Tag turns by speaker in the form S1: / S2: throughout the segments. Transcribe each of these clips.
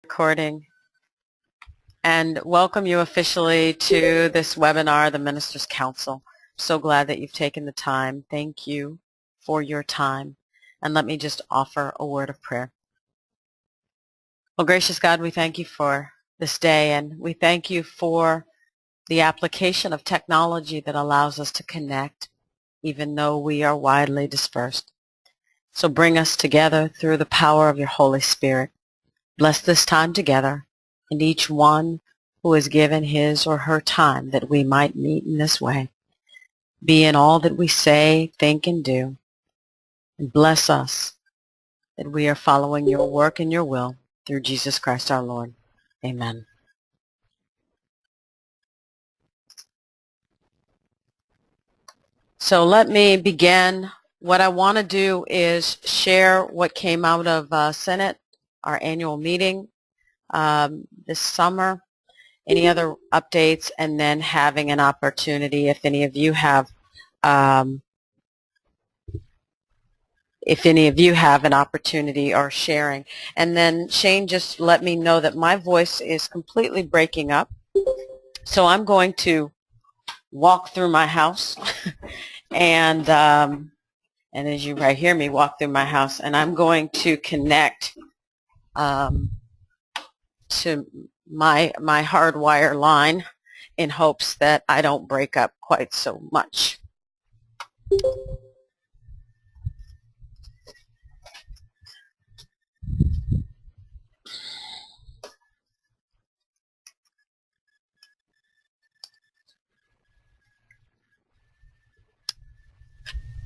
S1: Recording and welcome you officially to this webinar, the Ministers Council. So glad that you've taken the time. Thank you for your time. And let me just offer a word of prayer. Well, gracious God, we thank you for this day, and we thank you for the application of technology that allows us to connect even though we are widely dispersed. So bring us together through the power of your Holy Spirit. Bless this time together, and each one who has given his or her time that we might meet in this way. Be in all that we say, think, and do. And bless us that we are following your work and your will through Jesus Christ our Lord. Amen. So let me begin. What I want to do is share what came out of Senate, our annual meeting this summer, any other updates, and then having an opportunity if any of you have an opportunity or sharing. And then Shane just let me know that my voice is completely breaking up, so I'm going to walk through my house and as you right hear me walk through my house, and I'm going to connect to my hardwire line in hopes that I don't break up quite so much.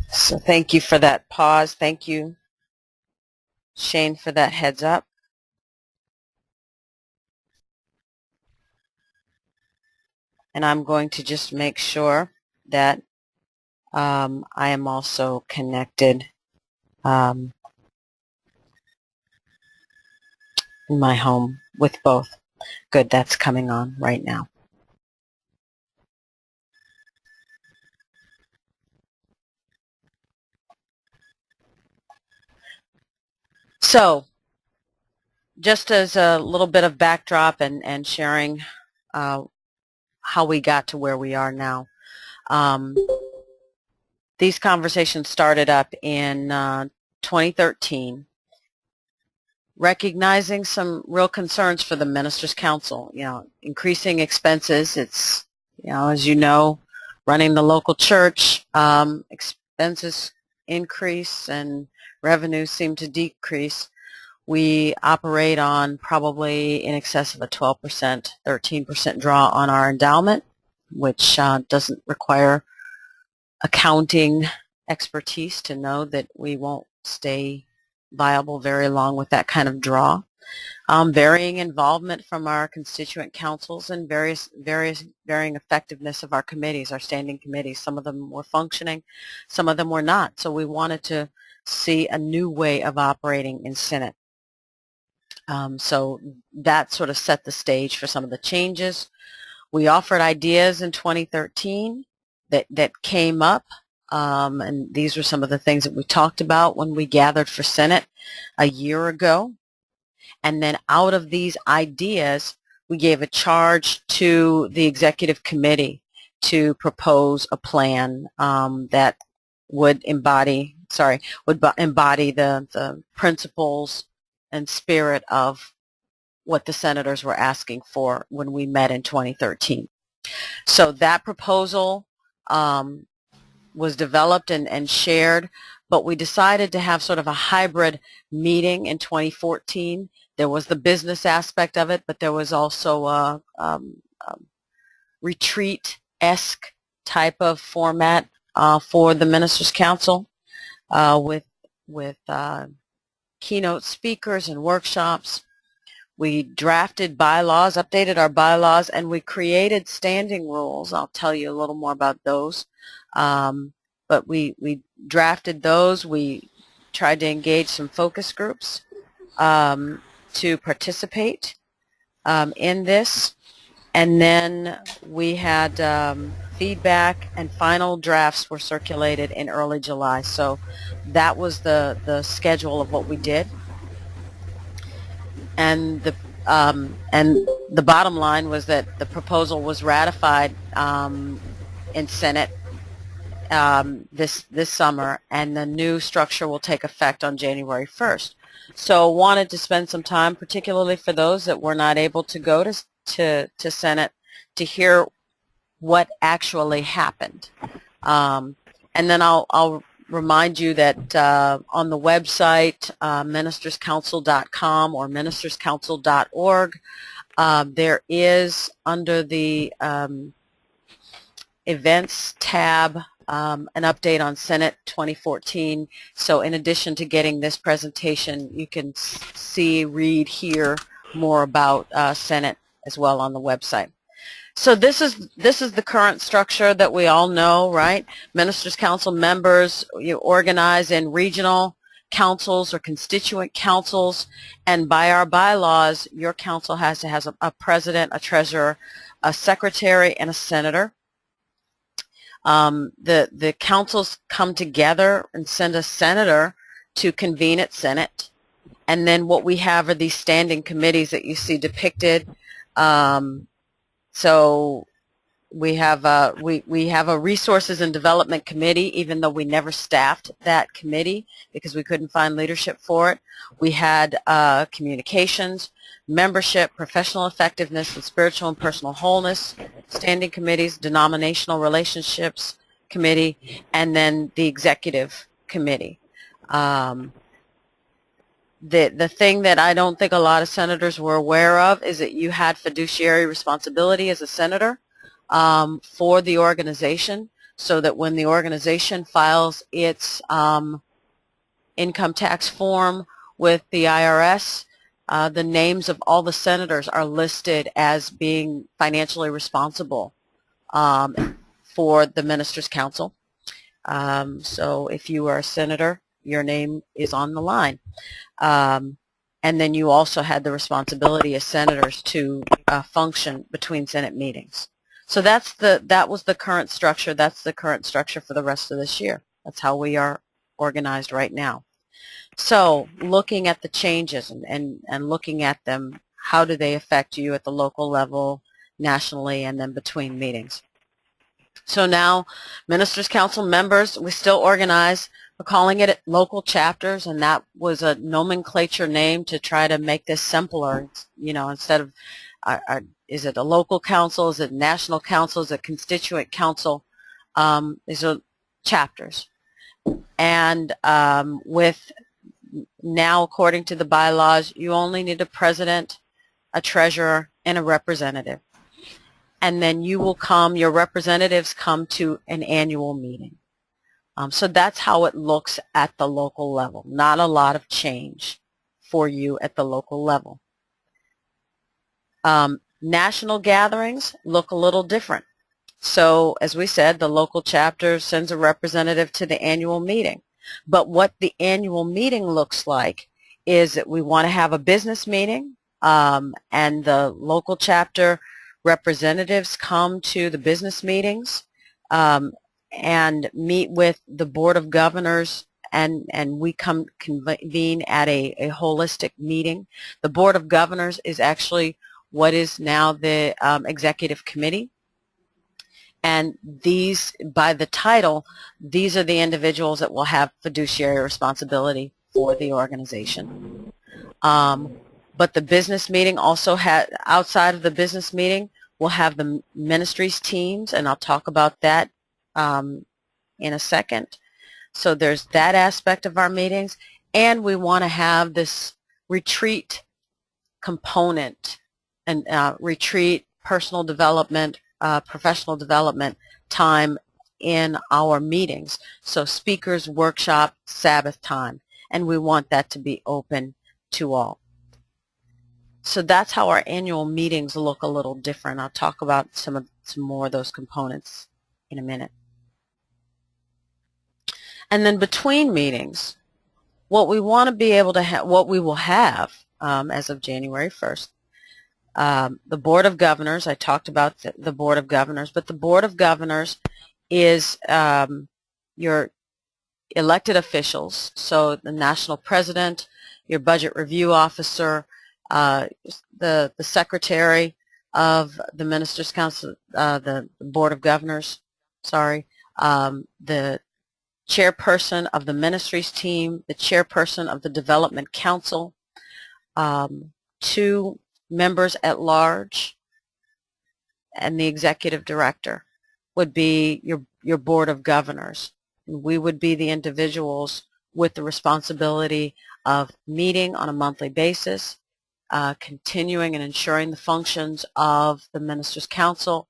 S1: So thank you for that pause. Thank you, Shane, for that heads up. And I'm going to just make sure that I am also connected in my home with both. Good, that's coming on right now. So just as a little bit of backdrop and sharing how we got to where we are now. These conversations started up in 2013, recognizing some real concerns for the Ministers' Council. Increasing expenses. It's, as you know, running the local church, expenses increase and revenues seem to decrease. We operate on probably in excess of a 12%, 13% draw on our endowment, which doesn't require accounting expertise to know that we won't stay viable very long with that kind of draw. Varying involvement from our constituent councils and varying effectiveness of our committees, our standing committees. Some of them were functioning, some of them were not. So we wanted to see a new way of operating in Senate. So that sort of set the stage for some of the changes. We offered ideas in 2013 that came up, and these were some of the things that we talked about when we gathered for Senate a year ago. And then out of these ideas, we gave a charge to the executive committee to propose a plan that would embody the principles and spirit of what the senators were asking for when we met in 2013. So that proposal was developed and shared, but we decided to have sort of a hybrid meeting in 2014. There was the business aspect of it, but there was also a retreat-esque type of format for the Ministers' Council with keynote speakers and workshops. We drafted bylaws, updated our bylaws, and we created standing rules. I'll tell you a little more about those. But we drafted those. We tried to engage some focus groups to participate in this. And then we had feedback, and final drafts were circulated in early July. So that was the schedule of what we did. And the and the bottom line was that the proposal was ratified in Senate this summer, and the new structure will take effect on January 1st. So wanted to spend some time, particularly for those that were not able to go to Senate, to hear what actually happened. And then I'll remind you that on the website, ministerscouncil.com or ministerscouncil.org, there is, under the events tab, an update on Senate 2014. So in addition to getting this presentation, you can see, read, hear more about Senate as well on the website. So this is the current structure that we all know, right? Ministers' Council members, you organize in regional councils or constituent councils, and by our bylaws, your council has to have a president, a treasurer, a secretary, and a senator. The councils come together and send a senator to convene at Senate, and then what we have are these standing committees that you see depicted. So we have a resources and development committee, even though we never staffed that committee because we couldn't find leadership for it. We had communications, membership, professional effectiveness, and spiritual and personal wholeness, standing committees, denominational relationships committee, and then the executive committee. The thing that I don't think a lot of senators were aware of is that you had fiduciary responsibility as a senator for the organization, so that when the organization files its income tax form with the IRS, the names of all the senators are listed as being financially responsible for the Ministers' Council. So if you are a senator, your name is on the line. And then you also had the responsibility as senators to function between Senate meetings. So that was the current structure. That's the current structure for the rest of this year. That's how we are organized right now. So looking at the changes and looking at them, how do they affect you at the local level, nationally, and then between meetings? So now, Ministers' Council members, we still organize. We're calling it local chapters, and that was a nomenclature name to try to make this simpler. You know, instead of, is it a local council, is it a national council, is it a constituent council? These are chapters. And with now, according to the bylaws, you only need a president, a treasurer, and a representative. And then you will come, your representatives come to an annual meeting. So that's how it looks at the local level. Not a lot of change for you at the local level. National gatherings look a little different. So as we said, the local chapter sends a representative to the annual meeting. But what the annual meeting looks like is that we want to have a business meeting, and the local chapter representatives come to the business meetings and meet with the Board of Governors, and we convene at a holistic meeting. The Board of Governors is actually what is now the Executive Committee. And these, by the title, these are the individuals that will have fiduciary responsibility for the organization. But the business meeting also had, outside of the business meeting, we'll have the ministries teams, and I'll talk about that in a second. So there's that aspect of our meetings, and we want to have this retreat component, and retreat, personal development, professional development time in our meetings. So speakers, workshop, Sabbath time, and we want that to be open to all. So that's how our annual meetings look a little different. I'll talk about some more of those components in a minute. And then between meetings, what we want to be able to have, what we will have as of January 1st, the Board of Governors. I talked about the Board of Governors, but the Board of Governors is your elected officials, so the National President, your Budget Review Officer, the secretary of the Ministers' Council, the Board of Governors, sorry, the chairperson of the ministries team, the chairperson of the Development Council, 2 members at large, and the executive director would be your Board of Governors. We would be the individuals with the responsibility of meeting on a monthly basis, continuing and ensuring the functions of the Ministers' Council,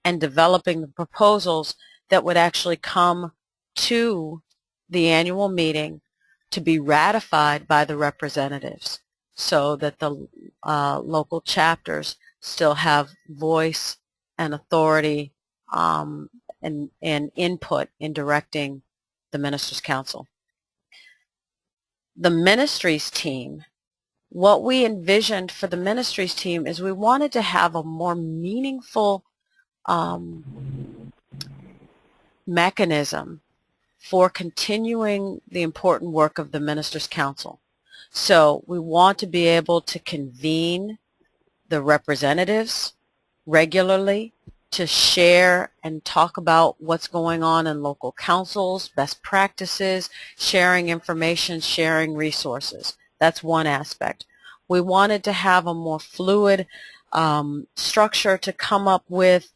S1: and developing the proposals that would actually come to the annual meeting to be ratified by the representatives so that the local chapters still have voice and authority and input in directing the Ministers' Council. The ministries team, what we envisioned for the ministries team is we wanted to have a more meaningful mechanism for continuing the important work of the Ministers' Council. So we want to be able to convene the representatives regularly to share and talk about what's going on in local councils, best practices, sharing information, sharing resources. That's one aspect. We wanted to have a more fluid structure to come up with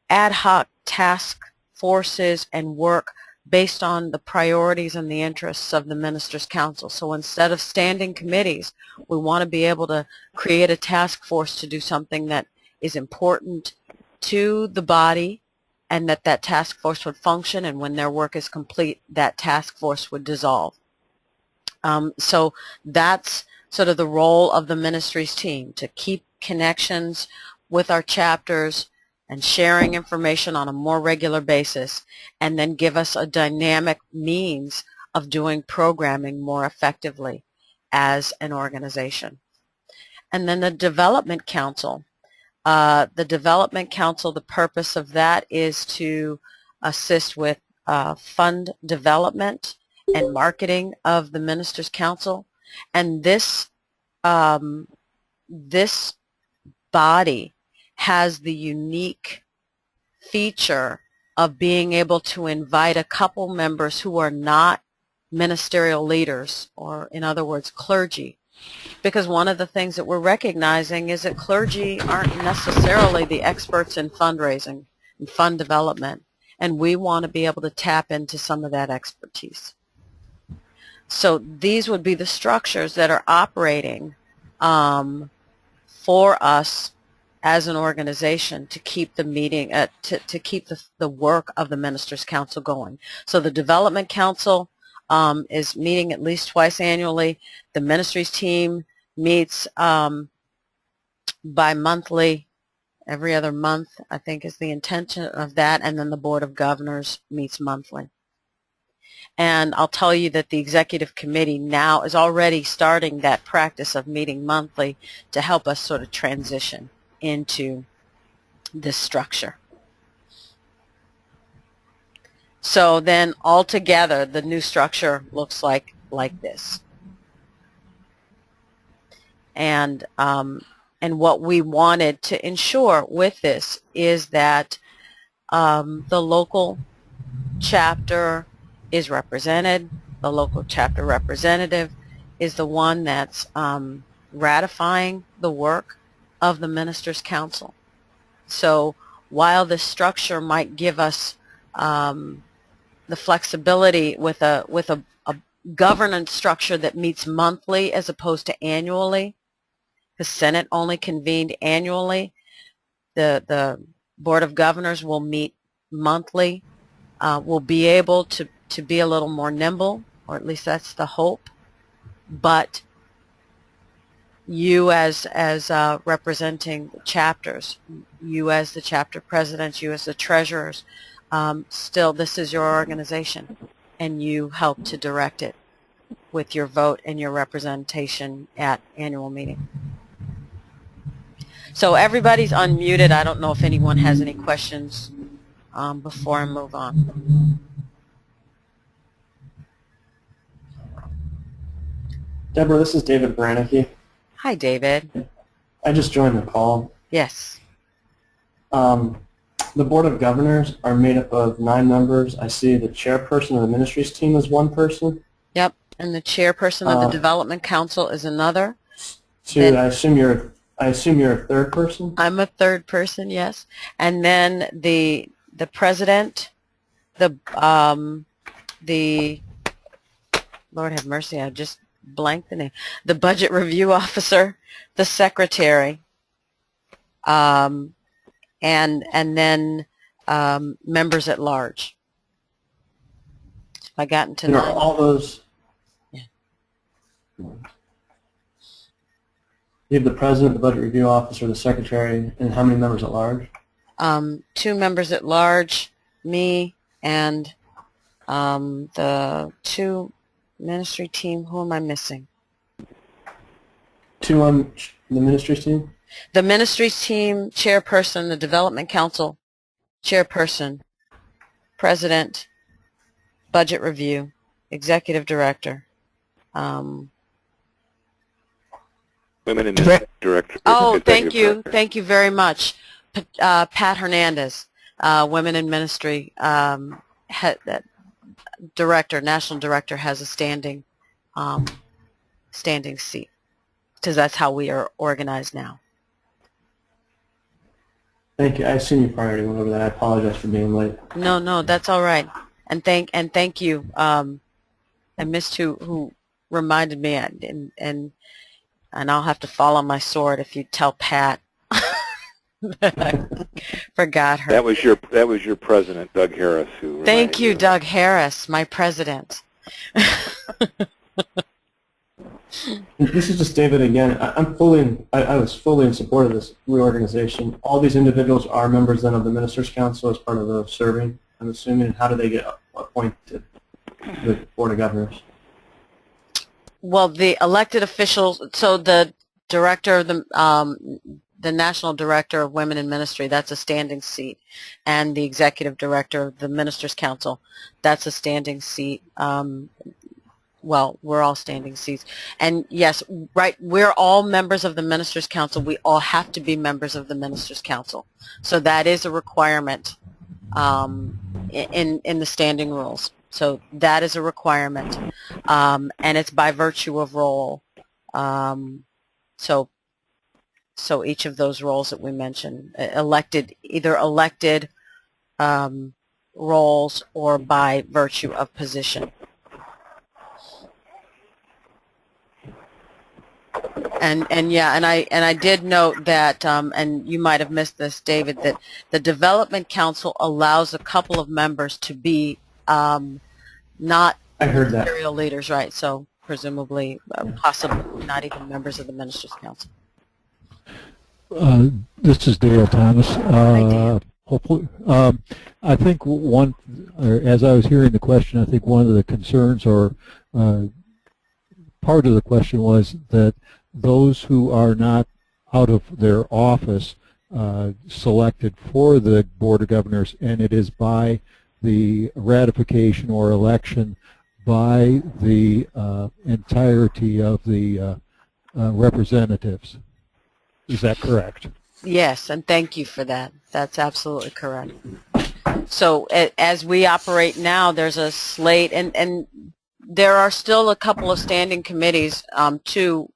S1: ad hoc task forces and work based on the priorities and the interests of the Ministers' Council. So instead of standing committees, we want to be able to create a task force to do something that is important to the body, and that task force would function, and when their work is complete, that task force would dissolve. So that's sort of the role of the ministries team, to keep connections with our chapters and sharing information on a more regular basis, and then give us a dynamic means of doing programming more effectively as an organization. And then the Development Council. The purpose of that is to assist with fund development and marketing of the Ministers' Council. And this body has the unique feature of being able to invite a couple members who are not ministerial leaders, or in other words, clergy. Because one of the things that we're recognizing is that clergy aren't necessarily the experts in fundraising and fund development, and we want to be able to tap into some of that expertise. So these would be the structures that are operating for us as an organization to keep the meeting, to keep the work of the Ministers' Council going. So the Development Council is meeting at least twice annually. The ministries team meets bi-monthly, every other month, I think is the intention of that, and then the Board of Governors meets monthly. And I'll tell you that the Executive Committee now is already starting that practice of meeting monthly to help us sort of transition into this structure. So then altogether, the new structure looks like this. And what we wanted to ensure with this is that the local chapter is represented. The local chapter representative is the one that's ratifying the work of the Ministers' Council. So while this structure might give us the flexibility with a governance structure that meets monthly as opposed to annually, the Senate only convened annually, the Board of Governors will meet monthly. We'll be able to be a little more nimble, or at least that's the hope. But you as representing the chapters, you as the chapter presidents, you as the treasurers, still this is your organization, and you help to direct it with your vote and your representation at annual meeting. So everybody's unmuted. I don't know if anyone has any questions before I move on.
S2: Deborah, this is David Brannicky.
S1: Hi, David.
S2: I just joined the call.
S1: Yes.
S2: The Board of Governors are made up of 9 members. I see the chairperson of the ministries team is one person.
S1: Yep. And the chairperson of the Development Council is another.
S2: Two. I assume you're a third person.
S1: I'm a third person, yes. And then the president, the Lord have mercy, I just blanked the name. The budget review officer, the secretary, and then members at large. Have I gotten to
S2: And are
S1: nine?
S2: all those?
S1: Yeah.
S2: You have the president, the budget review officer, the secretary, and how many members at large?
S1: 2 members at large, me, and the 2 ministry team. Who am I missing?
S2: 2 on the ministries team?
S1: The ministries team, chairperson, the development council, chairperson, president, budget review, executive director.
S3: Women in Ministry Director.
S1: Oh, thank you. Thank you very much. Pat Hernandez, Women in Ministry director, national director, has a standing seat because that's how we are organized now.
S2: Thank you. I assume you probably already went over that. I apologize for being late.
S1: No, that's all right. And thank you. I missed who reminded me, and I'll have to fall on my sword if you tell Pat that I forgot her.
S3: That was your president, Doug Harris, who.
S1: Thank you, Doug Harris, my president.
S2: This is just David again. I was fully in support of this reorganization. All these individuals are members then of the Ministers' Council as part of the serving, I'm assuming. How do they get appointed to the Board of Governors?
S1: Well, the elected officials, so the director of the national director of Women in Ministry, that's a standing seat, and the executive director of the Ministers' Council, that's a standing seat. Well, we're all standing seats. And yes, right, we're all members of the Ministers' Council. We all have to be members of the Ministers' Council. So that is a requirement in the standing rules. So that is a requirement, and it's by virtue of role. So each of those roles that we mentioned, either elected roles or by virtue of position. And I did note that, and you might have missed this, David, that the Development Council allows a couple of members to be not ministerial leaders, right? So presumably, possibly not even members of the Ministers' Council.
S4: This is Dale Thomas.
S1: Hi, Dale.
S4: Hopefully, I think as I was hearing the question, I think one of the concerns or part of the question was that those who are not out of their office selected for the Board of Governors, and it is by the ratification or election by the entirety of the representatives. Is that correct?
S1: Yes, and thank you for that. That's absolutely correct. So as we operate now, there's a slate, and there are still a couple of standing committees, too,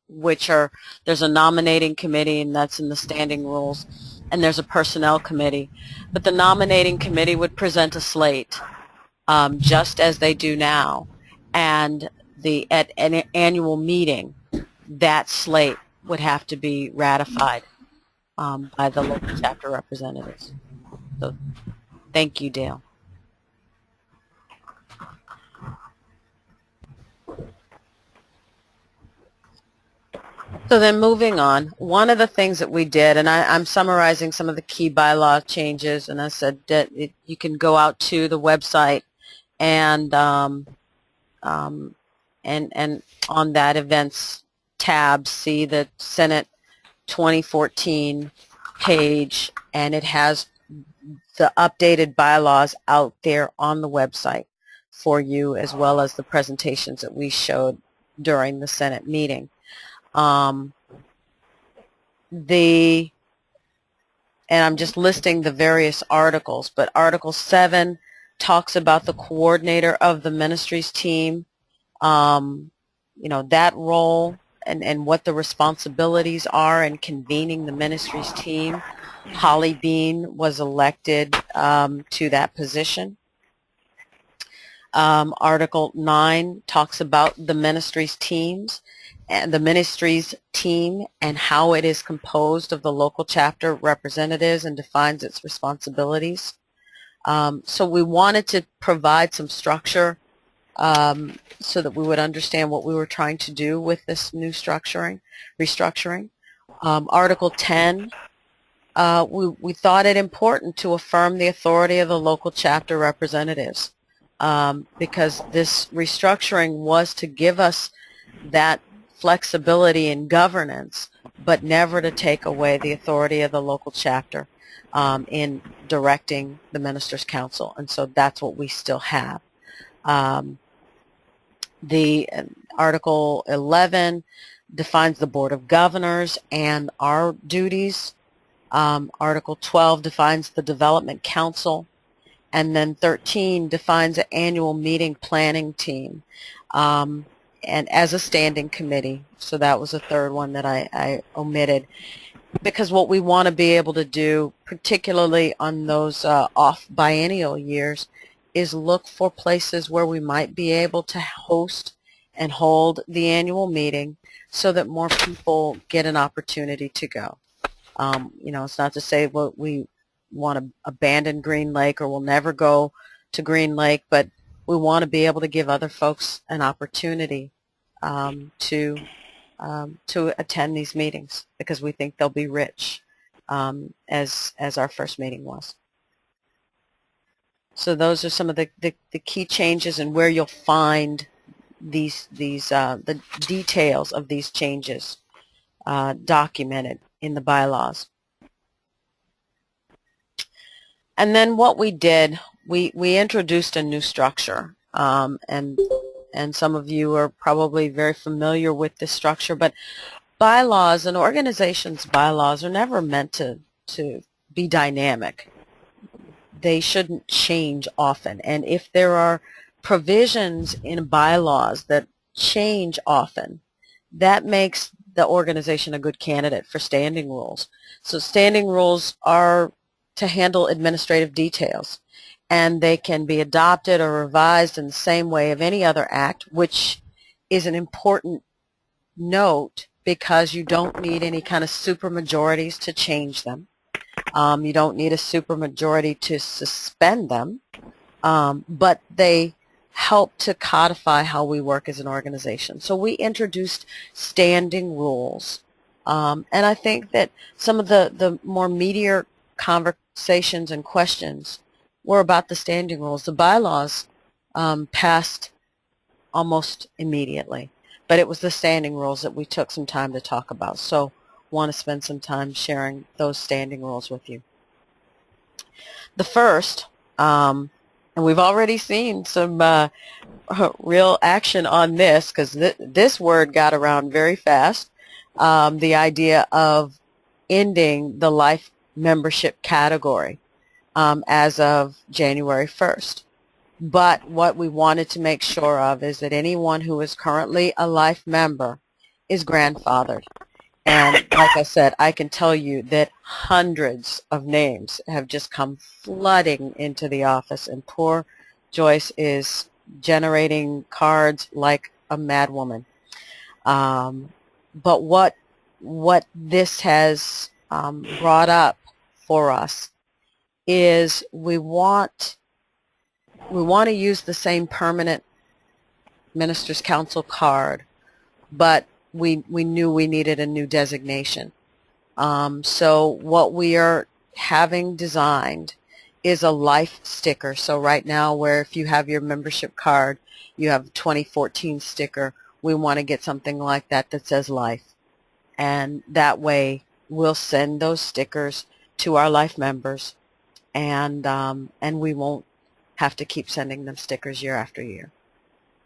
S1: there's a nominating committee, and that's in the standing rules, and there's a personnel committee. But the nominating committee would present a slate, just as they do now, and at an annual meeting, that slate would have to be ratified by the local chapter representatives. So, thank you, Dale. So then moving on, one of the things that we did, and I'm summarizing some of the key bylaw changes, and I said that you can go out to the website and on that events tab, see the Senate 2014 page, and it has the updated bylaws out there on the website for you, as well as the presentations that we showed during the Senate meeting. and I'm just listing the various articles, but Article 7 talks about the coordinator of the ministries team, that role and what the responsibilities are in convening the ministries team. Holly Bean was elected to that position. Article 9 talks about the ministries teams and the ministries team and how it is composed of the local chapter representatives and defines its responsibilities. So we wanted to provide some structure so that we would understand what we were trying to do with this new restructuring. Article 10, we thought it important to affirm the authority of the local chapter representatives because this restructuring was to give us that flexibility in governance, but never to take away the authority of the local chapter in directing the Ministers' Council, and so that's what we still have. The Article 11 defines the Board of Governors and our duties. Article 12 defines the Development Council, and then 13 defines an annual meeting planning team and as a standing committee. So that was the third one that I omitted, because what we want to be able to do, particularly on those off biennial years, is look for places where we might be able to host and hold the annual meeting so that more people get an opportunity to go. It's not to say we want to abandon Green Lake or we'll never go to Green Lake, but we want to be able to give other folks an opportunity to attend these meetings because we think they'll be rich, as our first meeting was. So those are some of the key changes and where you'll find the details of these changes documented in the bylaws. And then what we did, we introduced a new structure, and some of you are probably very familiar with this structure, but bylaws, an organization's bylaws are never meant to be dynamic. They shouldn't change often, and if there are provisions in bylaws that change often, that makes the organization a good candidate for standing rules. So standing rules are to handle administrative details, and they can be adopted or revised in the same way of any other act, which is an important note because you don't need any kind of supermajorities to change them. You don't need a supermajority to suspend them, but they help to codify how we work as an organization. So we introduced standing rules, and I think that some of the more meatier conversations and questions were about the standing rules. The bylaws passed almost immediately, but it was the standing rules that we took some time to talk about. So want to spend some time sharing those standing rules with you. The first, and we've already seen some real action on this because this word got around very fast, the idea of ending the life membership category as of January 1st. But what we wanted to make sure of is that anyone who is currently a life member is grandfathered. And like I said, I can tell you that hundreds of names have just come flooding into the office, and poor Joyce is generating cards like a madwoman. But what this has brought up for us is we want to use the same permanent Ministers' Council card, but we knew we needed a new designation. So what we are having designed is a life sticker. So right now, where if you have your membership card, you have a 2014 sticker, we want to get something like that that says life. And that way, we'll send those stickers to our life members, and we won't have to keep sending them stickers year after year.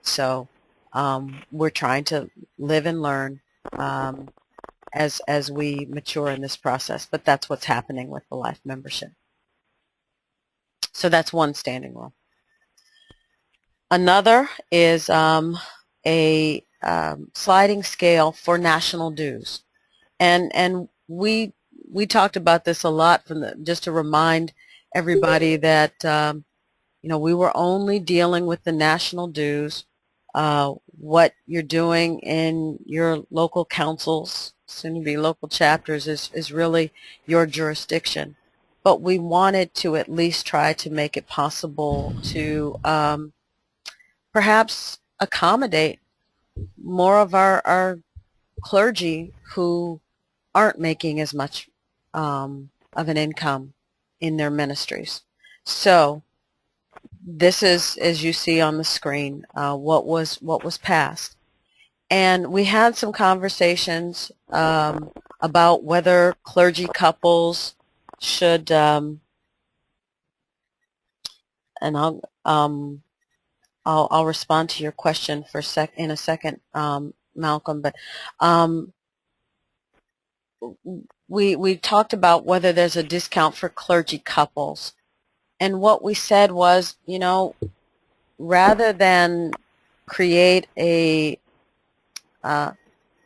S1: So we're trying to live and learn as we mature in this process. But that's what's happening with the life membership. So that's one standing rule. Another is a sliding scale for national dues, and we talked about this a lot just to remind everybody that you know, we were only dealing with the national dues. What you're doing in your local councils, soon to be local chapters, is really your jurisdiction. But we wanted to at least try to make it possible to perhaps accommodate more of our clergy who aren't making as much of an income in their ministries. So this is, as you see on the screen, what was passed. And we had some conversations about whether clergy couples should, and I'll respond to your question in a second, Malcolm. But we talked about whether there's a discount for clergy couples, and what we said was, you know, rather than create an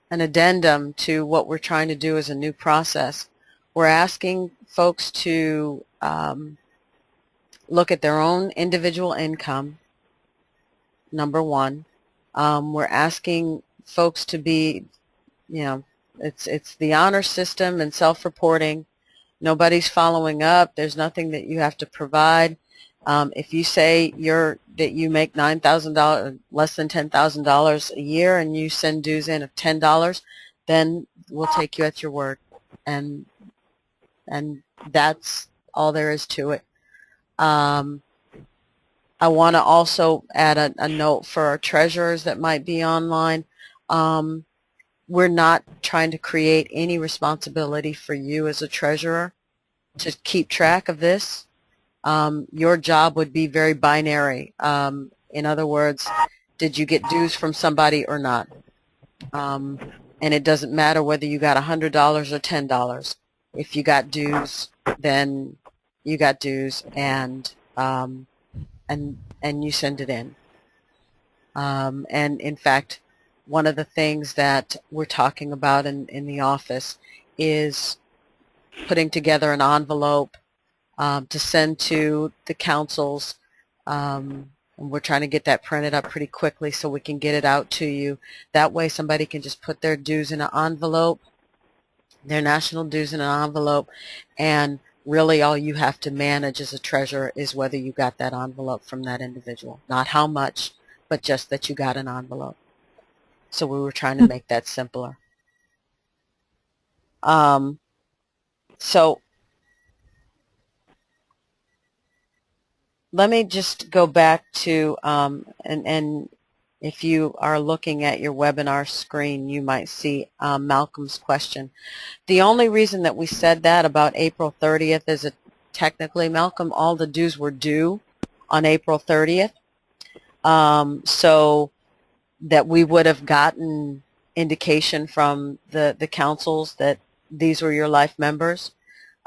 S1: addendum to what we're trying to do as a new process, we're asking folks to look at their own individual income. Number one, we're asking folks to be, you know, it's the honor system and self-reporting. Nobody's following up. There's nothing that you have to provide. If you say that you make $9,000, less than $10,000 a year, and you send dues in of $10, then we'll take you at your word, and that's all there is to it. I want to also add a note for our treasurers that might be online. We're not trying to create any responsibility for you as a treasurer to keep track of this. Your job would be very binary. In other words, did you get dues from somebody or not? And it doesn't matter whether you got $100 or $10. If you got dues, then you got dues, and you send it in. And in fact, one of the things that we're talking about in the office is putting together an envelope to send to the councils, and we're trying to get that printed up pretty quickly so we can get it out to you. That way somebody can just put their dues in an envelope, their national dues in an envelope, and really all you have to manage as a treasurer is whether you got that envelope from that individual. Not how much, but just that you got an envelope. So we were trying to make that simpler. So let me just go back to, and if you are looking at your webinar screen, you might see Malcolm's question. The only reason that we said that about April 30th is that technically, Malcolm, all the dues were due on April 30th. So that we would have gotten indication from the councils that these were your life members.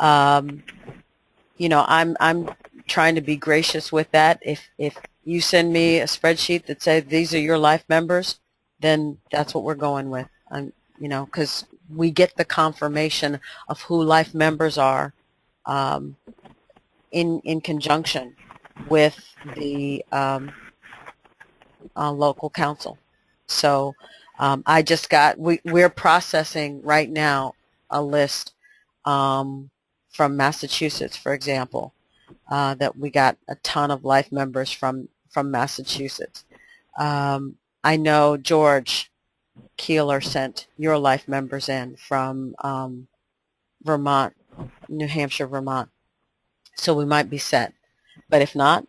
S1: You know, I'm trying to be gracious with that. If you send me a spreadsheet that says these are your life members, then that's what we're going with. You know, because we get the confirmation of who life members are in conjunction with the local council. So I just got, we're processing right now a list from Massachusetts, for example, that we got a ton of life members from Massachusetts. I know George Keeler sent your life members in from Vermont, New Hampshire, Vermont. So we might be set. But if not,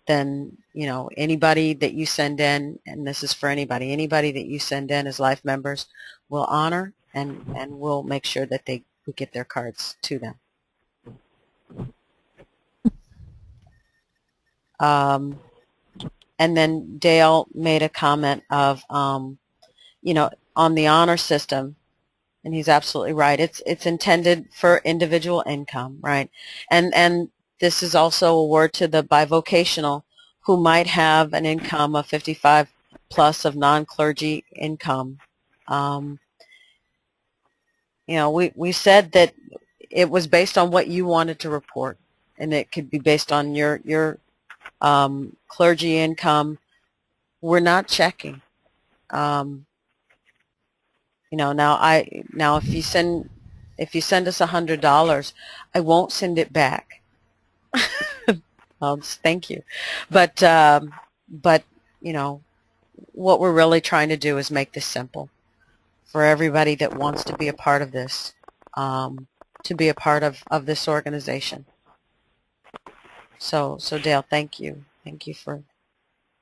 S1: then, you know, anybody that you send in, and this is for anybody that you send in as life members, we'll honor and we'll make sure that we get their cards to them. And then Dale made a comment of, you know, on the honor system, and he's absolutely right. It's intended for individual income, right? And this is also a word to the bivocational who might have an income of 55 plus of non-clergy income. You know, we said that it was based on what you wanted to report, and it could be based on your clergy income. We're not checking. You know, now if you send us $100, I won't send it back. Thank you, but you know, what we're really trying to do is make this simple for everybody that wants to be a part of this, to be a part of this organization. So Dale, thank you for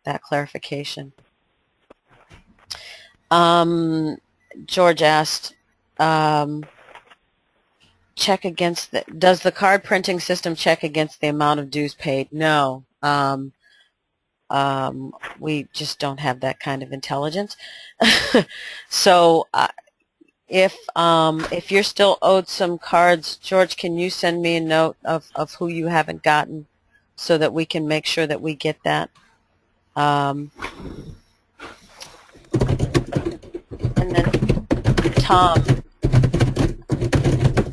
S1: that clarification. George asked, check against does the card printing system check against the amount of dues paid? No. We just don't have that kind of intelligence. So if you're still owed some cards, George, can you send me a note of who you haven't gotten so that we can make sure that we get that? And then Tom,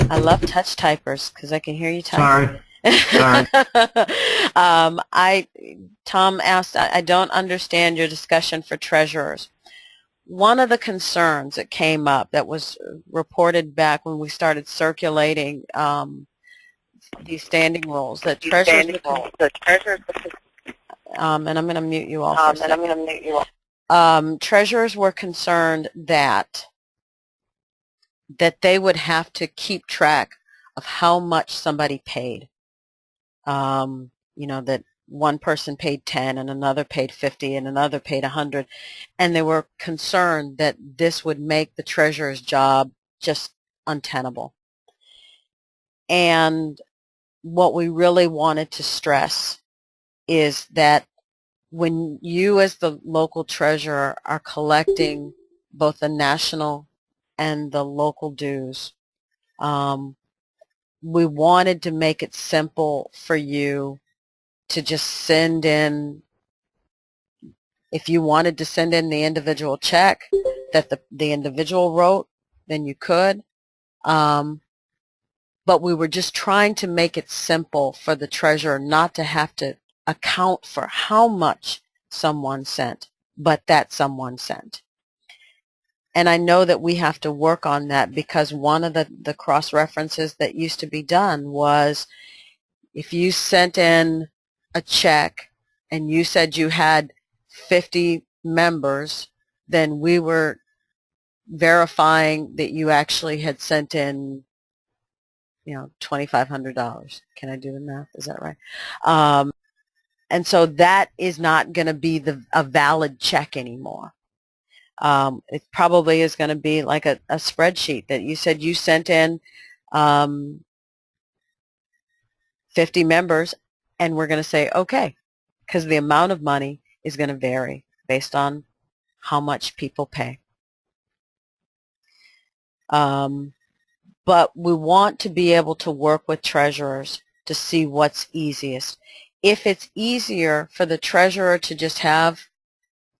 S1: I love touch typers because I can hear you type.
S2: Sorry.
S1: Tom asked, I don't understand your discussion for treasurers. One of the concerns that came up that was reported back when we started circulating these standing rules that treasurers, and I'm going to mute you all for a second. Treasurers were concerned that they would have to keep track of how much somebody paid. You know, that one person paid 10 and another paid 50 and another paid 100, and they were concerned that this would make the treasurer's job just untenable. And what we really wanted to stress is that when you as the local treasurer are collecting both the national and the local dues, we wanted to make it simple for you to just send in, if you wanted to send in the individual check that the individual wrote, then you could. But we were just trying to make it simple for the treasurer not to have to account for how much someone sent, but that someone sent. And I know that we have to work on that because one of the cross-references that used to be done was if you sent in a check and you said you had 50 members, then we were verifying that you actually had sent in, you know, $2,500. Can I do the math? Is that right? And so that is not going to be a valid check anymore. It probably is going to be like a spreadsheet that you said you sent in 50 members, and we're going to say, okay, because the amount of money is going to vary based on how much people pay. But we want to be able to work with treasurers to see what's easiest. If it's easier for the treasurer to just have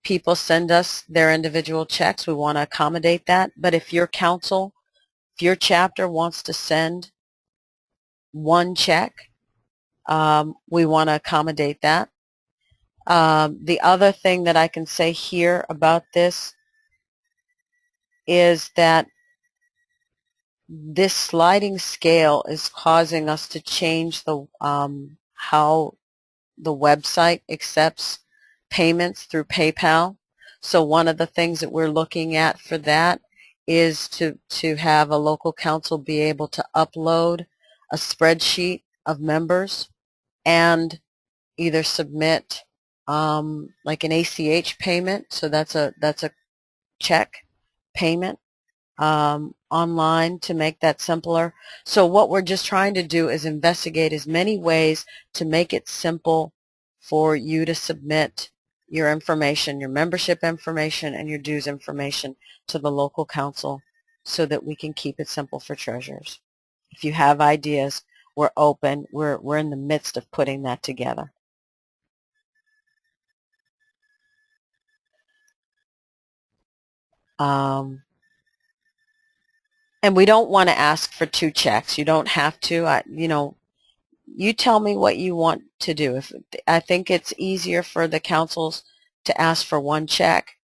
S1: people send us their individual checks, we want to accommodate that. But if your council, if your chapter wants to send one check, we want to accommodate that. The other thing that I can say here about this is that this sliding scale is causing us to change the how the website accepts payments through PayPal. So one of the things that we're looking at for that is to have a local council be able to upload a spreadsheet of members and either submit like an ACH payment, so that's a check payment online to make that simpler. So what we're just trying to do is investigate as many ways to make it simple for you to submit your information, your membership information and your dues information to the local council so that we can keep it simple for treasurers. If you have ideas, we're open. We're in the midst of putting that together. And we don't want to ask for 2 checks. You don't have to. You tell me what you want to do. I think it's easier for the councils to ask for 1 check,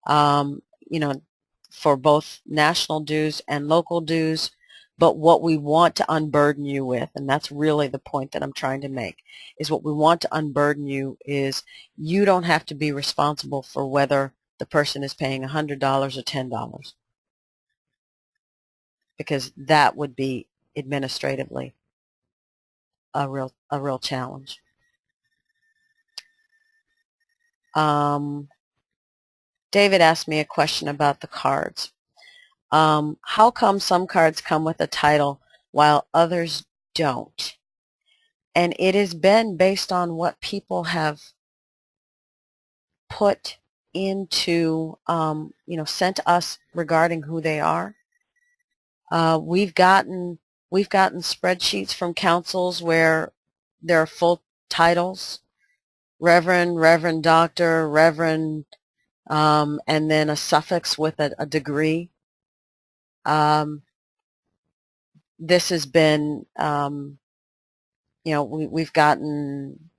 S1: for both national dues and local dues. But what we want to unburden you with, and that's really the point that I'm trying to make, is what we want to unburden you is you don't have to be responsible for whether the person is paying $100 or $10, because that would be administratively a real challenge. David asked me a question about the cards. How come some cards come with a title while others don't? And it has been based on what people have put into, sent us regarding who they are. We've gotten spreadsheets from councils where there are full titles, Reverend, Reverend Doctor, Reverend, and then a suffix with a degree. This has been, we've gotten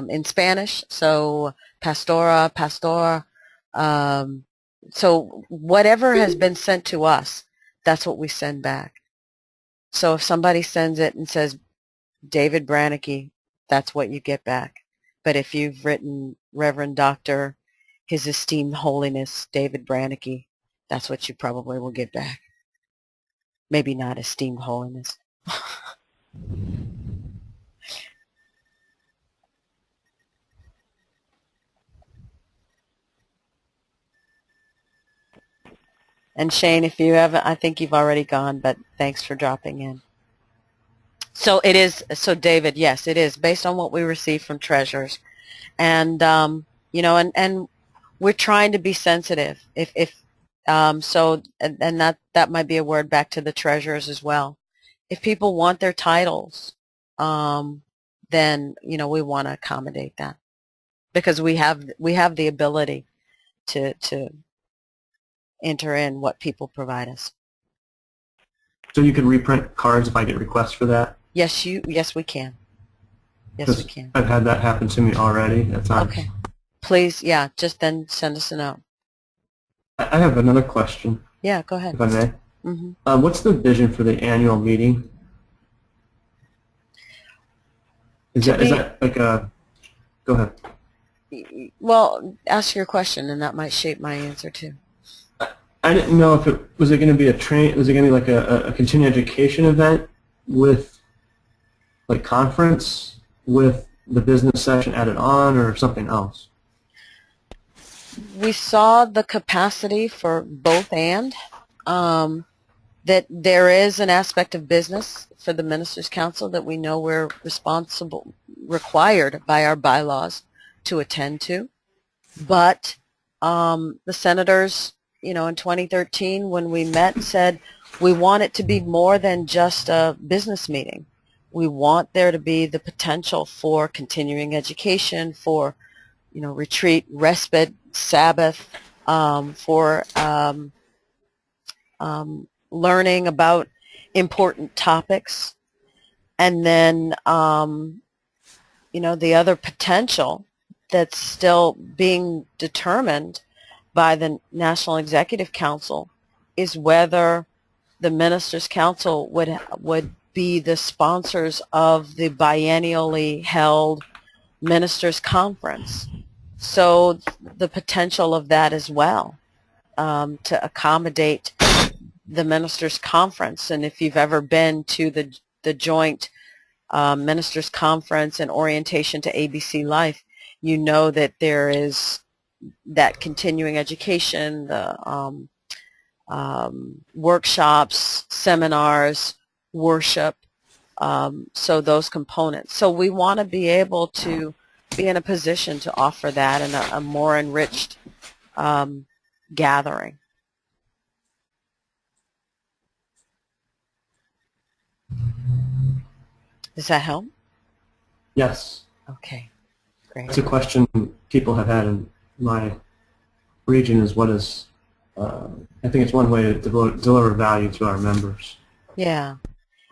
S1: in Spanish, so pastora, pastor. So whatever has been sent to us, that's what we send back. So if somebody sends it and says David Brannicky, that's what you get back. But if you've written Reverend Dr. His Esteemed Holiness David Brannicky, that's what you probably will get back. Maybe not Esteemed Holiness. And Shane, if you haven't, I think you've already gone, but thanks for dropping in. So it is, so David, yes, it is based on what we receive from treasurers. And, and we're trying to be sensitive. And that might be a word back to the treasurers as well. If people want their titles, then, we want to accommodate that because we have the ability to enter in what people provide us.
S2: So you could reprint cards if I get requests for that?
S1: Yes, we can. Yes, we can.
S2: I've had that happen to me already at times.
S1: Okay. Please, yeah, just then send us a note.
S2: I have another question.
S1: Yeah, go ahead.
S2: If I may.
S1: Mm-hmm.
S2: What's the vision for the annual meeting? Is that like a... Go ahead.
S1: Well, ask your question, and that might shape my answer too.
S2: I didn't know if was it going to be was it going to be like a continuing education event with like conference with the business session added on or something else?
S1: We saw the capacity for both and that there is an aspect of business for the Ministers' Council that we know we're required by our bylaws to attend to. But the senators, in 2013 when we met said we want it to be more than just a business meeting. We want there to be the potential for continuing education, for, retreat, respite, Sabbath, for learning about important topics. And then, the other potential that's still being determined by the National Executive Council is whether the Ministers' Council would be the sponsors of the biennially held Ministers' Conference. So the potential of that as well, to accommodate the Ministers' Conference. And if you've ever been to the joint Ministers' Conference and orientation to ABC Life, you know that there is that continuing education, the workshops, seminars, worship, so those components. So we want to be able to be in a position to offer that in a more enriched gathering. Does that help?
S2: Yes.
S1: Okay, great.
S2: It's a question people have had in my region is what is, I think it's one way to deliver value to our members.
S1: Yeah.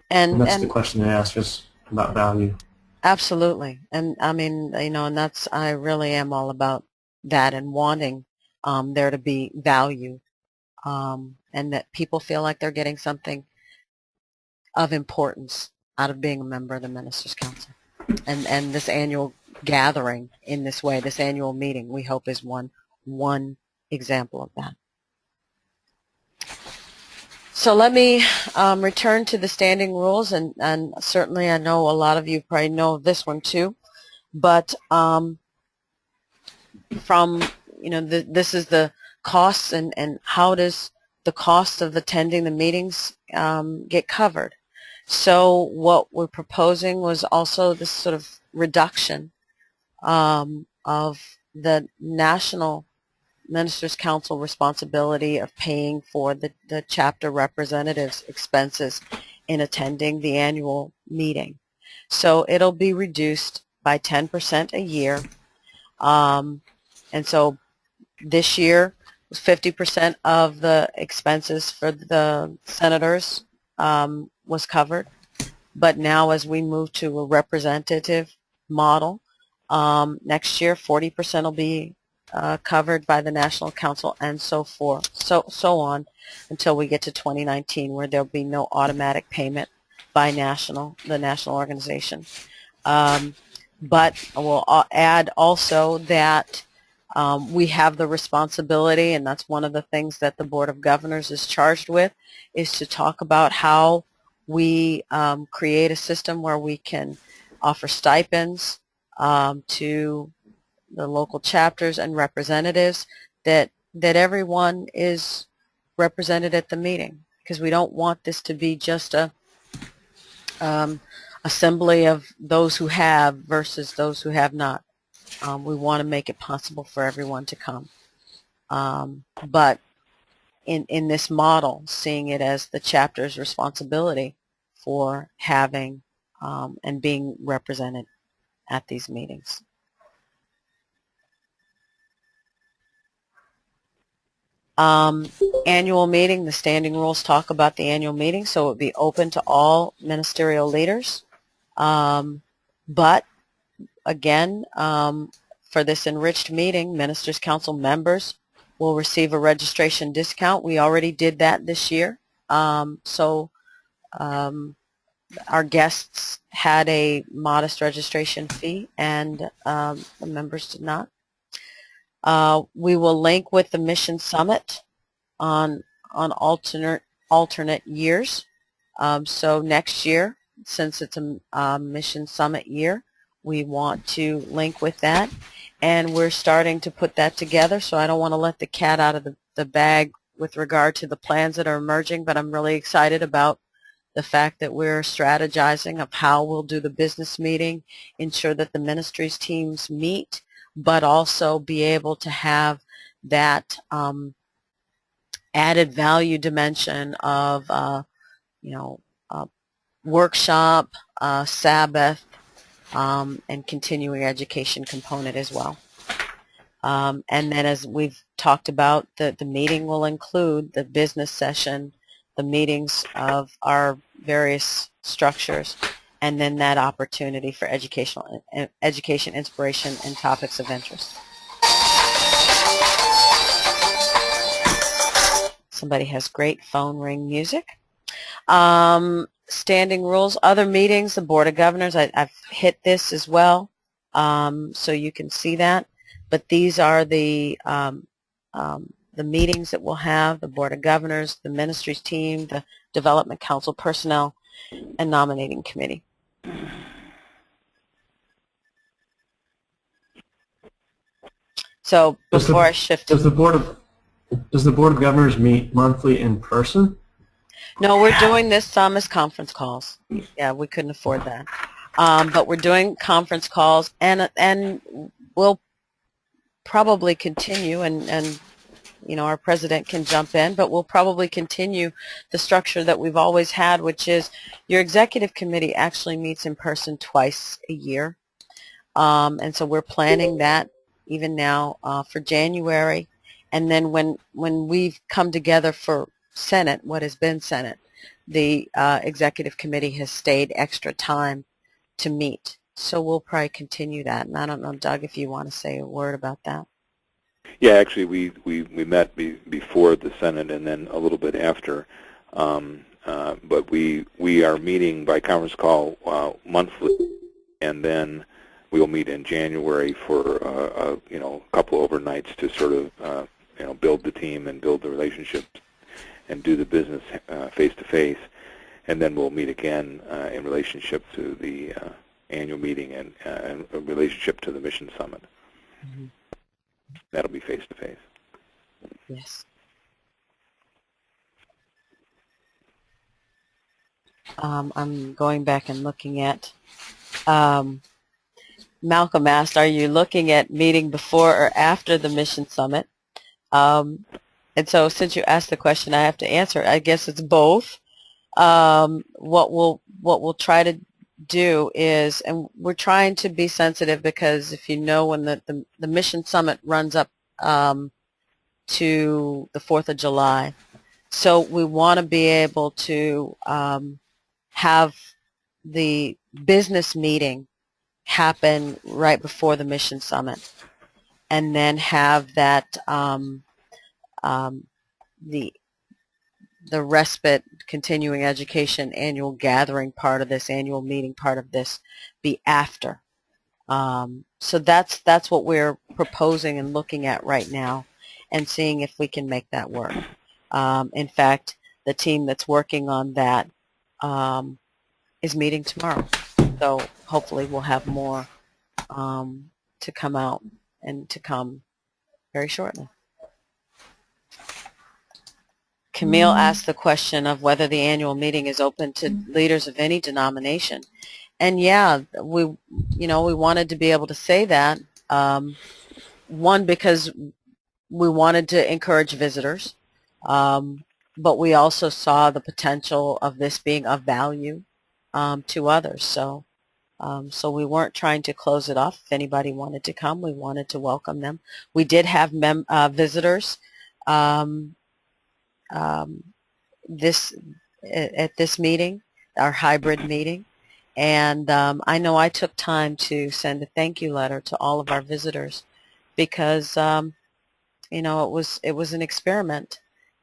S2: And that's the question they ask us about value.
S1: Absolutely. And I mean, you know, and that's, I really am all about that and wanting there to be value and that people feel like they're getting something of importance out of being a member of the Ministers' Council. And this annual gathering in this way, this annual meeting, we hope is one example of that. So let me return to the standing rules, and certainly I know a lot of you probably know this one too, but from, you know, this is the costs and how does the cost of attending the meetings get covered. So what we're proposing was also this sort of reduction of the National Ministers' Council responsibility of paying for the chapter representatives' expenses in attending the annual meeting. So it'll be reduced by 10% a year. And so this year, 50% of the expenses for the senators was covered. But now as we move to a representative model, next year 40% will be covered by the National Council and so forth, so on until we get to 2019 where there'll be no automatic payment by the national organization. But we'll add also that we have the responsibility, and that's one of the things that the Board of Governors is charged with, is to talk about how we create a system where we can offer stipends to the local chapters and representatives, that everyone is represented at the meeting, because we don't want this to be just a assembly of those who have versus those who have not. We want to make it possible for everyone to come. But in this model, seeing it as the chapter's responsibility for having and being represented at these meetings. Annual meeting, the standing rules talk about the annual meeting, so it would be open to all ministerial leaders. But again, for this enriched meeting, Ministers' Council members will receive a registration discount. We already did that this year. So our guests had a modest registration fee, and the members did not. We will link with the Mission Summit on alternate years. So next year, since it's a Mission Summit year, we want to link with that, and we're starting to put that together. So I don't want to let the cat out of the bag with regard to the plans that are emerging, but I'm really excited about the fact that we're strategizing of how we'll do the business meeting, ensure that the ministries teams meet, but also be able to have that added value dimension of, workshop, Sabbath, and continuing education component as well. And then as we've talked about, the meeting will include the business session, the meetings of our various structures, and then that opportunity for education, inspiration, and topics of interest. Somebody has great phone ring music. Standing rules, other meetings, the Board of Governors, I've hit this as well, so you can see that. But these are the meetings that we'll have: the Board of Governors, the Ministries team, the Development Council personnel, and Nominating Committee. So before I shift,
S2: does the Board of Governors meet monthly in person?
S1: No, we're doing this as conference calls. Yeah, we couldn't afford that, but we're doing conference calls, and we'll probably continue and our president can jump in, but we'll probably continue the structure that we've always had, which is your executive committee actually meets in person twice a year. And so we're planning that even now for January. And then when we've come together for Senate, what has been Senate, the executive committee has stayed extra time to meet. So we'll probably continue that. And I don't know, Doug, if you want to say a word about that.
S3: Yeah, actually, we met before the Senate and then a little bit after, but we are meeting by conference call monthly, and then we'll meet in January for a couple overnights to sort of build the team and build the relationships and do the business face to face, and then we'll meet again in relationship to the annual meeting and in relationship to the Mission Summit.
S1: Mm-hmm.
S3: That'll be face to face.
S1: Yes. I'm going back and looking at, Malcolm asked, are you looking at meeting before or after the Mission Summit? And so since you asked the question, I have to answer. I guess it's both. What we'll try to do is, and we're trying to be sensitive because if you know when the Mission Summit runs up to the 4th of July, so we want to be able to have the business meeting happen right before the Mission Summit, and then have that the respite continuing education annual gathering part of this, annual meeting part of this, be after. So that's what we're proposing and looking at right now and seeing if we can make that work. In fact, the team that's working on that is meeting tomorrow. So hopefully we'll have more to come out and to come very shortly. Camille asked the question of whether the annual meeting is open to leaders of any denomination. And yeah, we wanted to be able to say that. One, because we wanted to encourage visitors, but we also saw the potential of this being of value to others. So we weren't trying to close it off. If anybody wanted to come, we wanted to welcome them. We did have visitors at this meeting, our hybrid meeting, and I know I took time to send a thank you letter to all of our visitors because it was an experiment,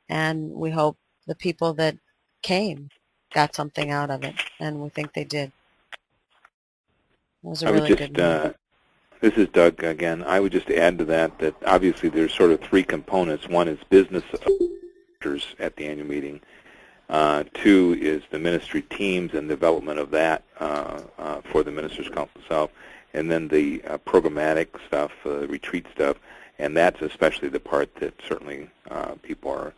S1: and we hope the people that came got something out of it, and we think they did. It was a really good meeting.
S3: This is Doug again. I would just add to that obviously there's sort of three components. One is business at the annual meeting. Two is the ministry teams and development of that for the Ministers' Council itself, and then the programmatic stuff, retreat stuff, and that's especially the part that certainly people are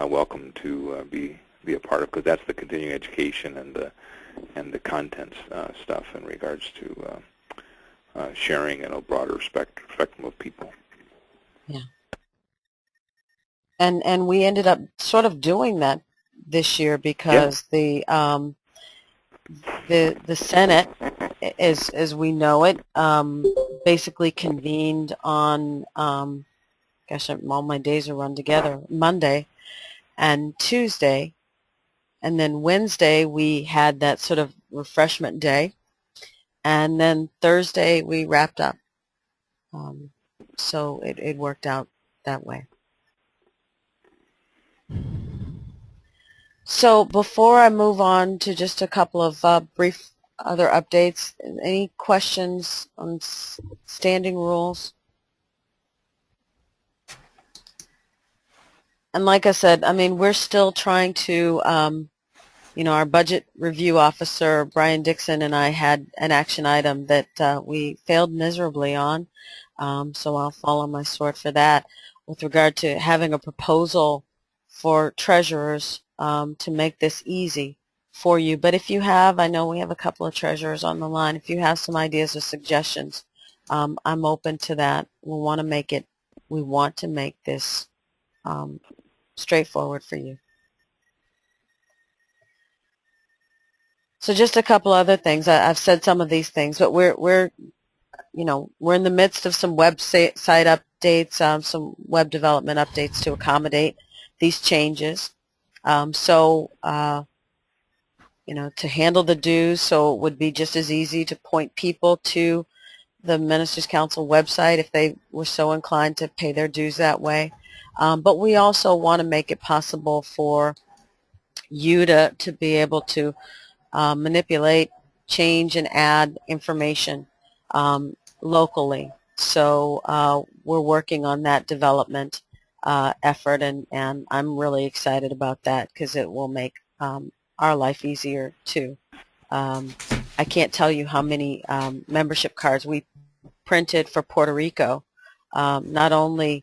S3: welcome to be a part of, because that's the continuing education and the content stuff in regards to sharing in a broader spectrum of people.
S1: Yeah. And we ended up sort of doing that this year because the Senate, as we know it, basically convened on gosh, all my days are run together, Monday and Tuesday, and then Wednesday we had that sort of refreshment day, and then Thursday we wrapped up. So it worked out that way. So before I move on to just a couple of brief other updates, any questions on standing rules? And like I said, I mean, we're still trying to, our budget review officer, Brian Dixon, and I had an action item that we failed miserably on, so I'll fall on my sword for that, with regard to having a proposal for treasurers to make this easy for you. But if you have, I know we have a couple of treasurers on the line, if you have some ideas or suggestions, I'm open to that. We want to make this straightforward for you. So just a couple other things. I've said some of these things, but we're in the midst of some website updates, some web development updates to accommodate these changes. To handle the dues, so it would be just as easy to point people to the Ministers Council website if they were so inclined to pay their dues that way. But we also want to make it possible for you to be able to manipulate, change, and add information locally. So we're working on that development effort, and I'm really excited about that because it will make our life easier too. I can't tell you how many membership cards we printed for Puerto Rico. Not only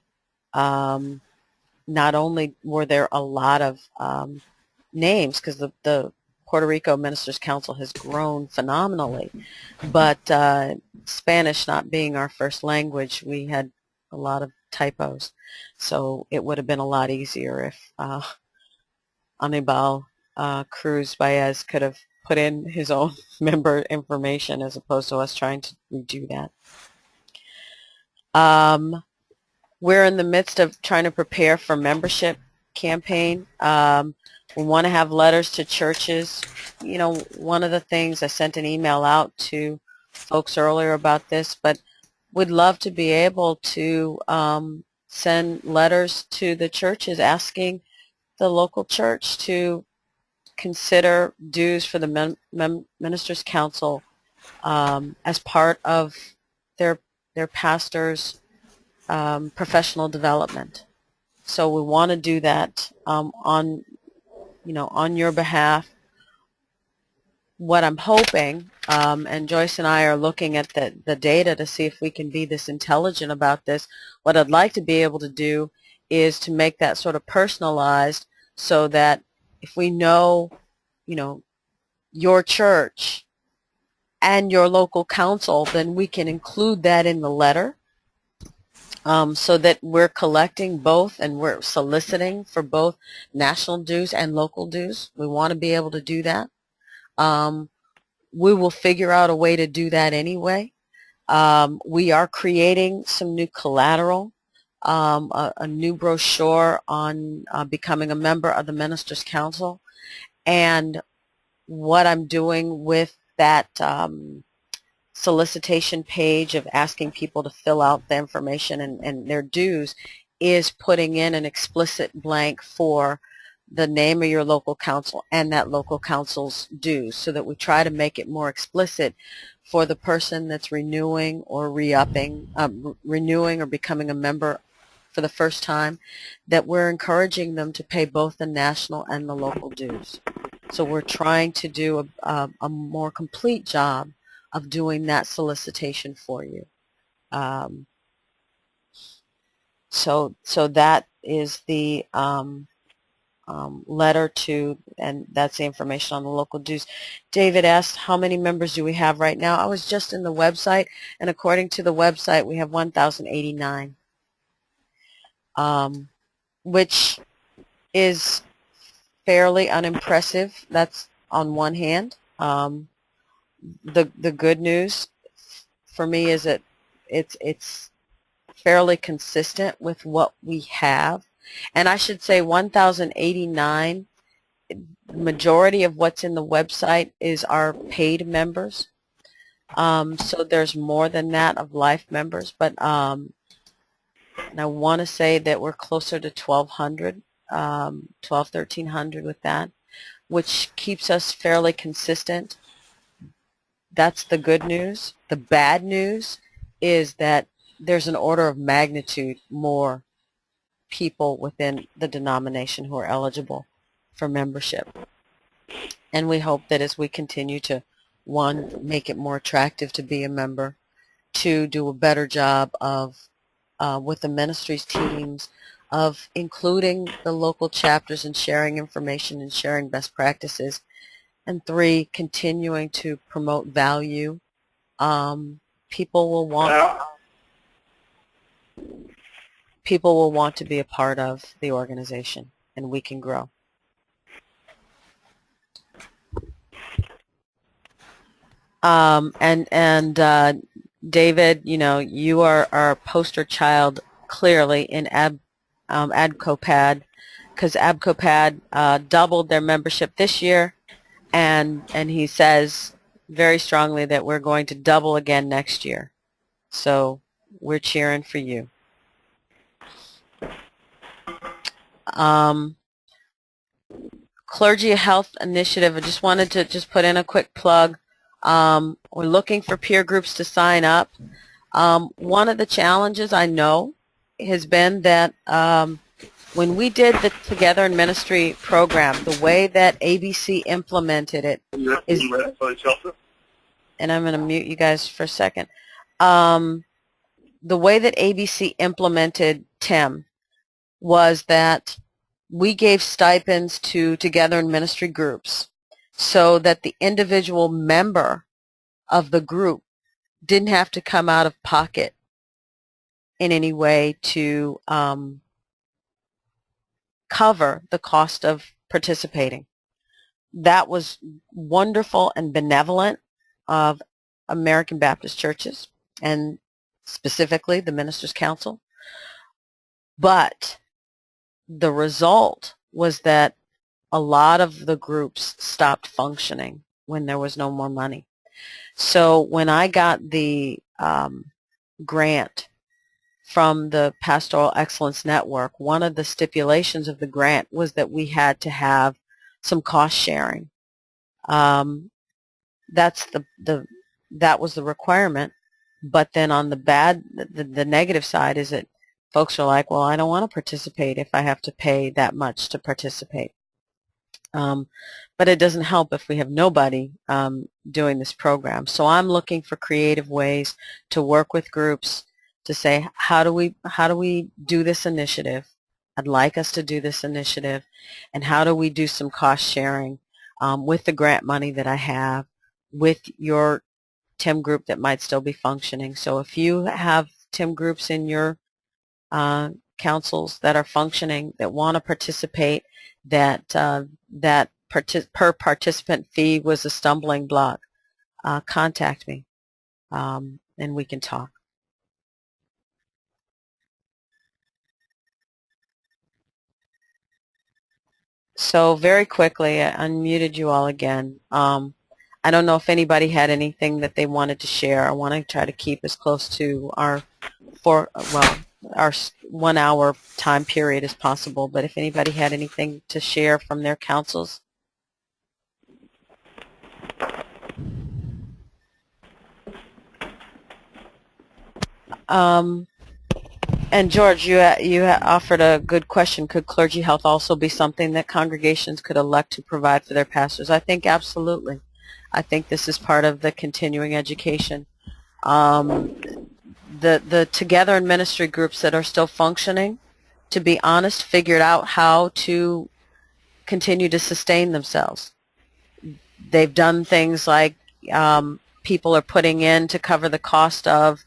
S1: were there a lot of names, because the Puerto Rico Ministers Council has grown phenomenally, but Spanish not being our first language, we had a lot of typos. So it would have been a lot easier if Anibal Cruz Baez could have put in his own member information as opposed to us trying to redo that. We're in the midst of trying to prepare for membership campaign. We want to have letters to churches. One of the things, I sent an email out to folks earlier about this, but we'd love to be able to send letters to the churches asking the local church to consider dues for the Ministers Council as part of their pastor's professional development. So we want to do that on your behalf. What I'm hoping, and Joyce and I are looking at the data to see if we can be this intelligent about this, what I'd like to be able to do is to make that sort of personalized so that if we know, your church and your local council, then we can include that in the letter. So that we're collecting both and we're soliciting for both national dues and local dues. We want to be able to do that. We will figure out a way to do that anyway. We are creating some new collateral, a new brochure on becoming a member of the Ministers Council. And what I'm doing with that solicitation page of asking people to fill out the information and their dues is putting in an explicit blank for the name of your local council and that local council's dues, so that we try to make it more explicit for the person that's renewing or re-upping, renewing or becoming a member for the first time, that we're encouraging them to pay both the national and the local dues. So we're trying to do a more complete job of doing that solicitation for you. So that is the letter to, and that's the information on the local dues. David asked, how many members do we have right now? I was just in the website, and according to the website, we have 1,089, which is fairly unimpressive. That's on one hand. The good news for me is that it's fairly consistent with what we have. And I should say 1,089, the majority of what's in the website is our paid members. So there's more than that of life members, but and I want to say that we're closer to 1,200, 1,300 with that, which keeps us fairly consistent. That's the good news. The bad news is that there's an order of magnitude more people within the denomination who are eligible for membership. And we hope that as we continue to, one, make it more attractive to be a member, two, do a better job of, with the ministries teams, of including the local chapters and sharing information and sharing best practices, and three, continuing to promote value. People will want people will want to be a part of the organization, and we can grow. David, you know, you are our poster child clearly in ADCOPAD, because ADCOPAD doubled their membership this year, and he says very strongly that we're going to double again next year. So we're cheering for you. Clergy Health Initiative, I just wanted to just put in a quick plug. We're looking for peer groups to sign up. One of the challenges I know has been that when we did the Together in Ministry program, the way that ABC implemented it is, and I'm going to mute you guys for a second. The way that ABC implemented TIM was that we gave stipends to Together in Ministry groups so that the individual member of the group didn't have to come out of pocket in any way to cover the cost of participating. That was wonderful and benevolent of American Baptist churches, and specifically the Ministers' Council. But the result was that a lot of the groups stopped functioning when there was no more money. So when I got the grant from the Pastoral Excellence Network, one of the stipulations of the grant was that we had to have some cost sharing. That was the requirement. But then on the negative side is that folks are like, well, I don't want to participate if I have to pay that much to participate. But it doesn't help if we have nobody doing this program. So I'm looking for creative ways to work with groups to say, how do we do this initiative? I'd like us to do this initiative. And how do we do some cost sharing with the grant money that I have, with your TIM group that might still be functioning. So if you have TIM groups in your councils that are functioning, that want to participate, that per participant fee was a stumbling block, contact me and we can talk. So very quickly, I unmuted you all again. I don't know if anybody had anything that they wanted to share. I want to try to keep as close to our 1 hour time period as possible, but if anybody had anything to share from their councils. And George, you offered a good question. Could clergy health also be something that congregations could elect to provide for their pastors? I think absolutely. I think this is part of the continuing education. The Together in Ministry groups that are still functioning, to be honest, figured out how to continue to sustain themselves. They've done things like people are putting in to cover the cost of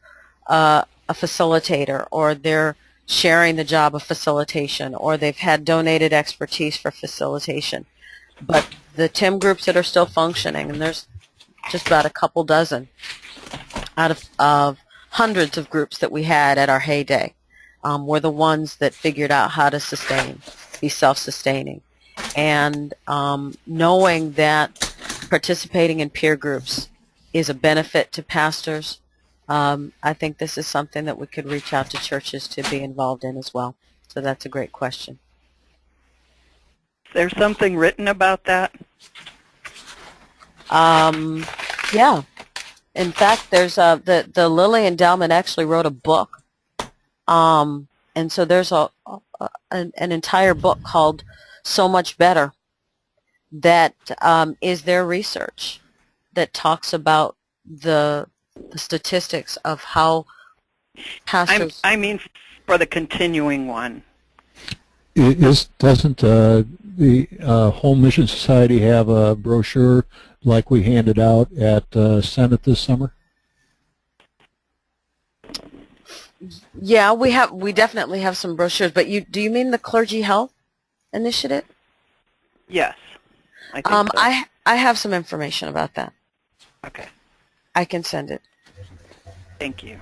S1: a facilitator, or they're sharing the job of facilitation, or they've had donated expertise for facilitation. But the TIM groups that are still functioning, and there's just about a couple dozen out of hundreds of groups that we had at our heyday, were the ones that figured out how to be self-sustaining. And knowing that participating in peer groups is a benefit to pastors, I think this is something that we could reach out to churches to be involved in as well. So that's a great question.
S5: Is there something written about that?
S1: Yeah. In fact, there's the Lilly Endowment actually wrote a book. And so there's an entire book called So Much Better that is their research that talks about the statistics of how pastors...
S5: I mean for the continuing one.
S4: Doesn't the Home Mission Society have a brochure like we handed out at Senate this summer?
S1: Yeah, we definitely have some brochures, but do you mean the Clergy Health Initiative?
S5: Yes. I think so.
S1: I have some information about that.
S5: Okay.
S1: I can send it.
S5: Thank you.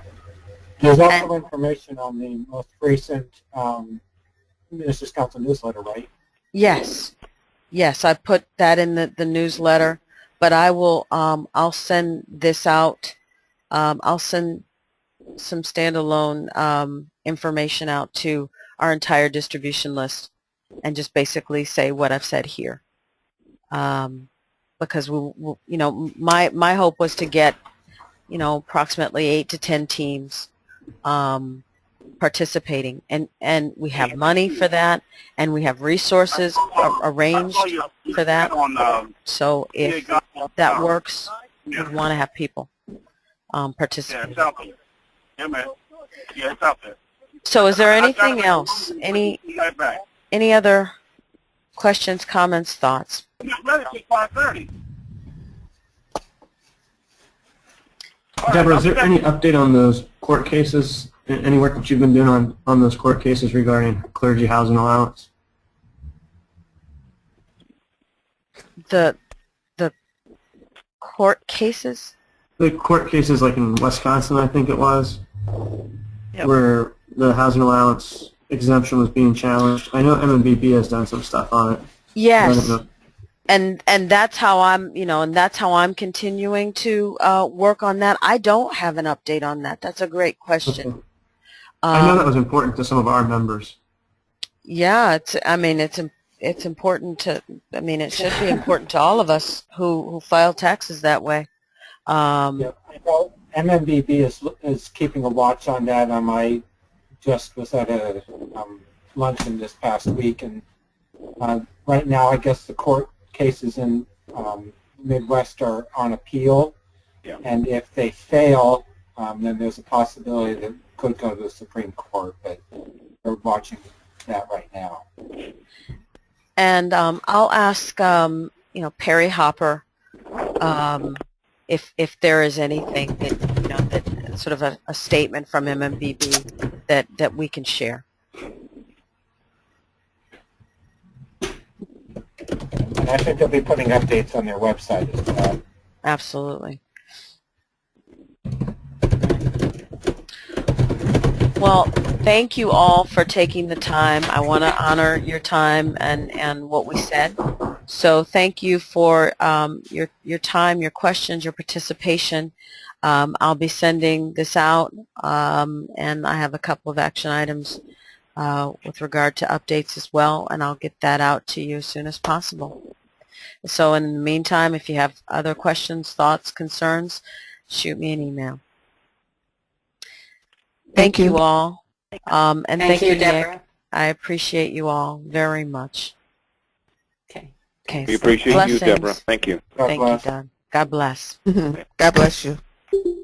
S4: There's also information on the most recent Ministers' Council newsletter, right?
S1: Yes. Yes, I put that in the newsletter, but I will, I'll send this out. I'll send some standalone information out to our entire distribution list and just basically say what I've said here. Because you know, my hope was to get, you know, approximately 8 to 10 teams participating, and we have money for that, and we have resources arranged for that. So if that works, we want to have people participate. So is there anything else? Any other questions, comments, thoughts?
S2: Deborah, is there any update on those court cases? Any work that you've been doing on those court cases regarding clergy housing allowance?
S1: The court cases?
S2: The court cases like in Wisconsin, I think it was,
S5: Yep.
S2: where the housing allowance exemption was being challenged. I know MMBB has done some stuff on it. I don't
S1: Yes.
S2: know.
S1: And that's how I'm, you know, and that's how I'm continuing to work on that. I don't have an update on that. That's a great question.
S2: Okay. I know that was important to some of our members.
S1: Yeah, I mean, it's important to. I mean, it should be important to all of us who file taxes that way.
S4: Yeah. Well, MMBB is keeping a watch on that. I just was at a luncheon this past week, and right now, I guess the court cases in Midwest are on appeal.
S3: Yeah.
S4: And if they fail, then there's a possibility that it could go to the Supreme Court, but we're watching that right now.
S1: And I'll ask, you know, Perry Hopper, if there is anything that, you know, that sort of a statement from MMBB that we can share.
S4: And I think they'll be putting updates on their website as well.
S1: Absolutely. Well, thank you all for taking the time. I want to honor your time and what we said. So thank you for your time, your questions, your participation. I'll be sending this out, and I have a couple of action items with regard to updates as well, and I'll get that out to you as soon as possible. So in the meantime, if you have other questions, thoughts, concerns, shoot me an email. Thank you all. And thank you,
S6: Deborah.
S1: Nick. I appreciate you all very much.
S6: Okay.
S1: Okay.
S3: We appreciate you,
S1: Blessings.
S3: Deborah. Thank you.
S1: Thank you, Doug. God bless.
S6: God bless you.